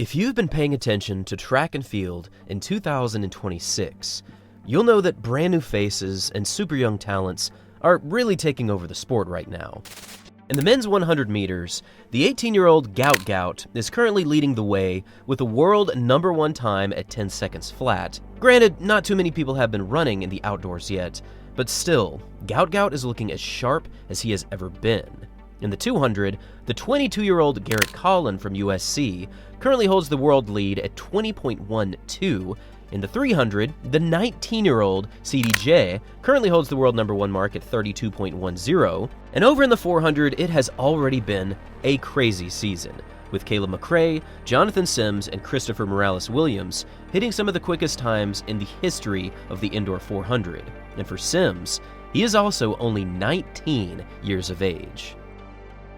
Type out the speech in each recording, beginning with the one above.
If you've been paying attention to track and field in 2026, you'll know that brand new faces and super young talents are really taking over the sport right now. In the men's 100 meters, the 18-year-old Gout is currently leading the way with a world #1 time at 10 seconds flat. Granted, not too many people have been running in the outdoors yet, but still, Gout is looking as sharp as he has ever been. In the 200, the 22-year-old Garrett Collin from USC currently holds the world lead at 20.12. In the 300, the 19-year-old CDJ currently holds the world #1 mark at 32.10. And over in the 400, it has already been a crazy season, with Caleb McRae, Jonathan Sims, and Christopher Morales-Williams hitting some of the quickest times in the history of the indoor 400. And for Sims, he is also only 19 years of age.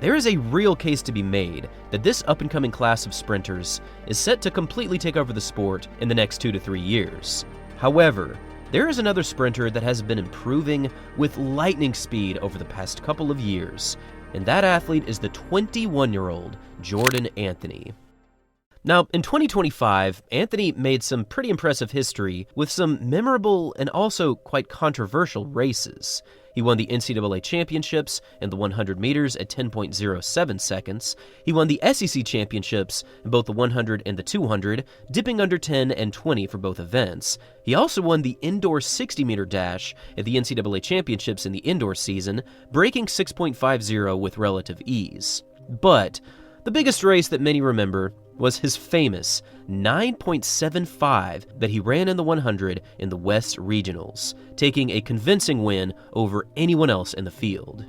There is a real case to be made that this up-and-coming class of sprinters is set to completely take over the sport in the next 2 to 3 years. However, there is another sprinter that has been improving with lightning speed over the past couple of years, and that athlete is the 21-year-old Jordan Anthony. Now, in 2025, Anthony made some pretty impressive history with some memorable and also quite controversial races. He won the NCAA championships in the 100 meters at 10.07 seconds. He won the SEC championships in both the 100 and the 200, dipping under 10 and 20 for both events. He also won the indoor 60-meter dash at the NCAA championships in the indoor season, breaking 6.50 with relative ease. But the biggest race that many remember was his famous 9.75 that he ran in the 100 in the West Regionals, taking a convincing win over anyone else in the field.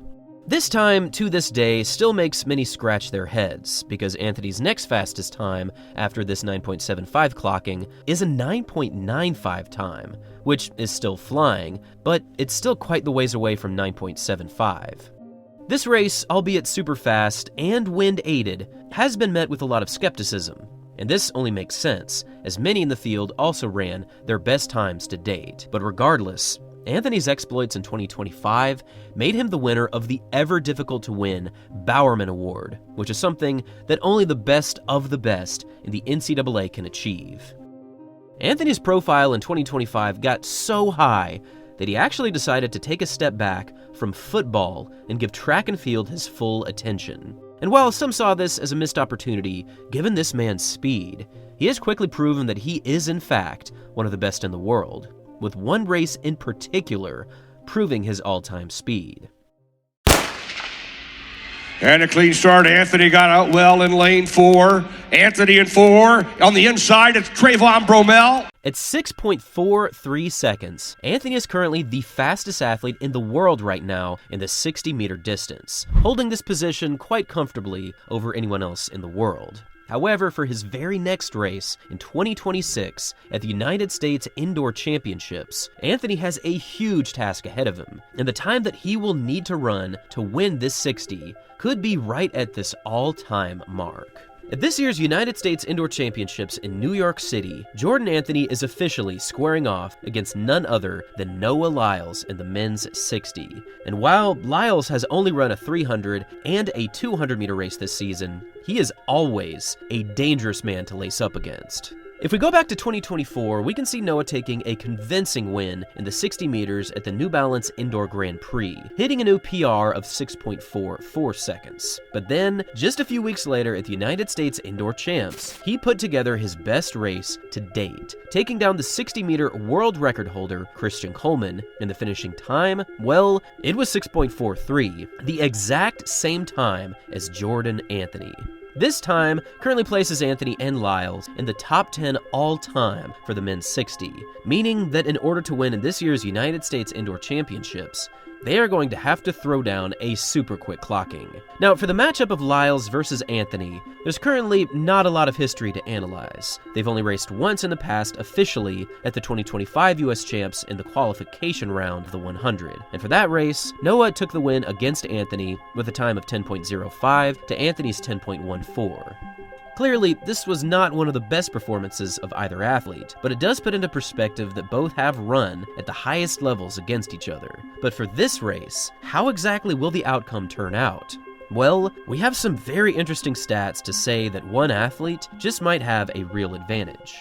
This time, to this day, still makes many scratch their heads, because Anthony's next fastest time after this 9.75 clocking is a 9.95 time, which is still flying, but it's still quite the ways away from 9.75. This race, albeit super fast and wind-aided, has been met with a lot of skepticism, and this only makes sense, as many in the field also ran their best times to date. But regardless, Anthony's exploits in 2025 made him the winner of the ever-difficult-to-win Bowerman Award, which is something that only the best of the best in the NCAA can achieve. Anthony's profile in 2025 got so high that he actually decided to take a step back from football and give track and field his full attention. And while some saw this as a missed opportunity, given this man's speed, he has quickly proven that he is in fact one of the best in the world, with one race in particular proving his all-time speed. And a clean start. Anthony got out well in lane 4. Anthony in 4. On the inside, it's Trayvon Bromell. At 6.43 seconds, Anthony is currently the fastest athlete in the world right now in the 60-meter distance, holding this position quite comfortably over anyone else in the world. However, for his very next race in 2026 at the United States Indoor Championships, Anthony has a huge task ahead of him, and the time that he will need to run to win this 60 could be right at this all-time mark. At this year's United States Indoor Championships in New York City, Jordan Anthony is officially squaring off against none other than Noah Lyles in the men's 60. And while Lyles has only run a 300 and a 200-meter race this season, he is always a dangerous man to lace up against. If we go back to 2024, we can see Noah taking a convincing win in the 60 meters at the New Balance Indoor Grand Prix, hitting a new PR of 6.44 seconds. But then, just a few weeks later at the United States Indoor Champs, he put together his best race to date, taking down the 60-meter world record holder, Christian Coleman, and the finishing time, well, it was 6.43, the exact same time as Jordan Anthony. This time currently places Anthony and Lyles in the top 10 all-time for the men's 60, meaning that in order to win in this year's United States Indoor Championships, they are going to have to throw down a super quick clocking. Now, for the matchup of Lyles versus Anthony, there's currently not a lot of history to analyze. They've only raced once in the past officially at the 2025 US Champs in the qualification round of the 100. And for that race, Noah took the win against Anthony with a time of 10.05 to Anthony's 10.14. Clearly, this was not one of the best performances of either athlete, but it does put into perspective that both have run at the highest levels against each other. But for this race, how exactly will the outcome turn out? Well, we have some very interesting stats to say that one athlete just might have a real advantage.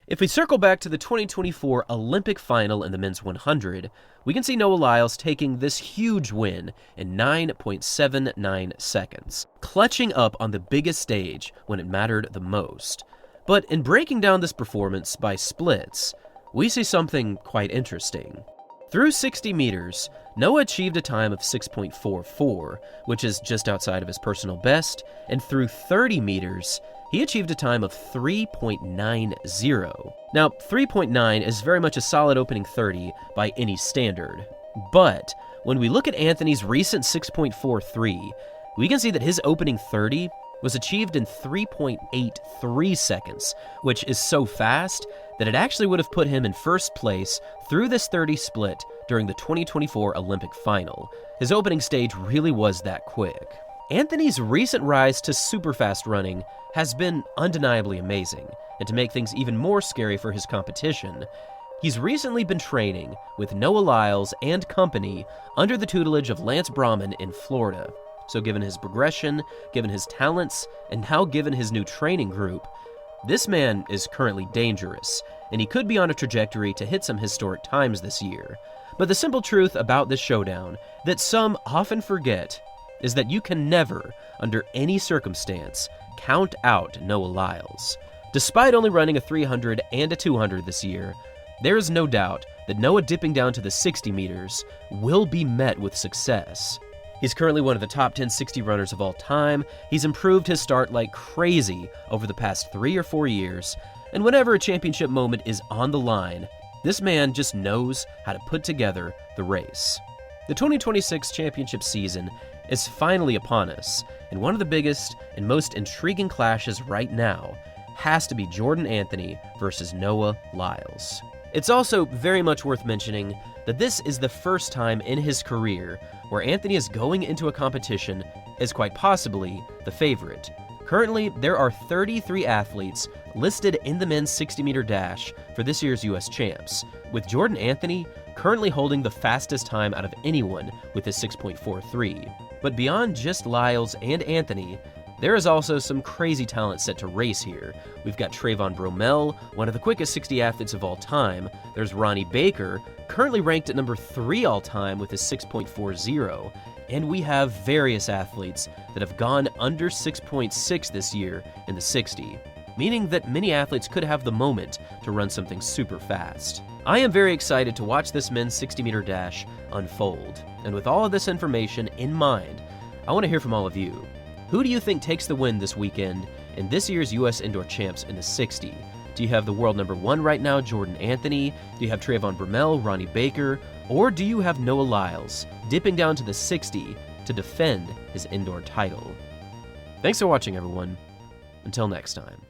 If we circle back to the 2024 Olympic final in the men's 100, we can see Noah Lyles taking this huge win in 9.79 seconds, clutching up on the biggest stage when it mattered the most. But in breaking down this performance by splits, we see something quite interesting. Through 60 meters, Noah achieved a time of 6.44, which is just outside of his personal best, and through 30 meters, he achieved a time of 3.90. Now, 3.9 is very much a solid opening 30 by any standard, but when we look at Anthony's recent 6.43, we can see that his opening 30 was achieved in 3.83 seconds, which is so fast that it actually would have put him in first place through this 30 split during the 2024 Olympic final. His opening stage really was that quick. Anthony's recent rise to super fast running has been undeniably amazing, and to make things even more scary for his competition, he's recently been training with Noah Lyles and company under the tutelage of Lance Brahman in Florida. So given his progression, given his talents, and now given his new training group, this man is currently dangerous, and he could be on a trajectory to hit some historic times this year. But the simple truth about this showdown that some often forget is that you can never, under any circumstance, count out Noah Lyles. Despite only running a 300 and a 200 this year, there is no doubt that Noah dipping down to the 60 meters will be met with success. He's currently one of the top 10 60 runners of all time. He's improved his start like crazy over the past 3 or 4 years, and whenever a championship moment is on the line, this man just knows how to put together the race. The 2026 championship season is finally upon us, and one of the biggest and most intriguing clashes right now has to be Jordan Anthony versus Noah Lyles. It's also very much worth mentioning that this is the first time in his career where Anthony is going into a competition as quite possibly the favorite. Currently, there are 33 athletes listed in the men's 60-meter dash for this year's US Champs, with Jordan Anthony currently holding the fastest time out of anyone with his 6.43. But beyond just Lyles and Anthony, there is also some crazy talent set to race here. We've got Trayvon Bromell, one of the quickest 60 athletes of all time. There's Ronnie Baker, currently ranked at number 3 all time with his 6.40. And we have various athletes that have gone under 6.6 this year in the 60, meaning that many athletes could have the moment to run something super fast. I am very excited to watch this men's 60-meter dash unfold. And with all of this information in mind, I want to hear from all of you. Who do you think takes the win this weekend in this year's US Indoor Champs in the 60? Do you have the world number 1 right now, Jordan Anthony? Do you have Trayvon Bromell, Ronnie Baker? Or do you have Noah Lyles dipping down to the 60 to defend his indoor title? Thanks for watching, everyone. Until next time.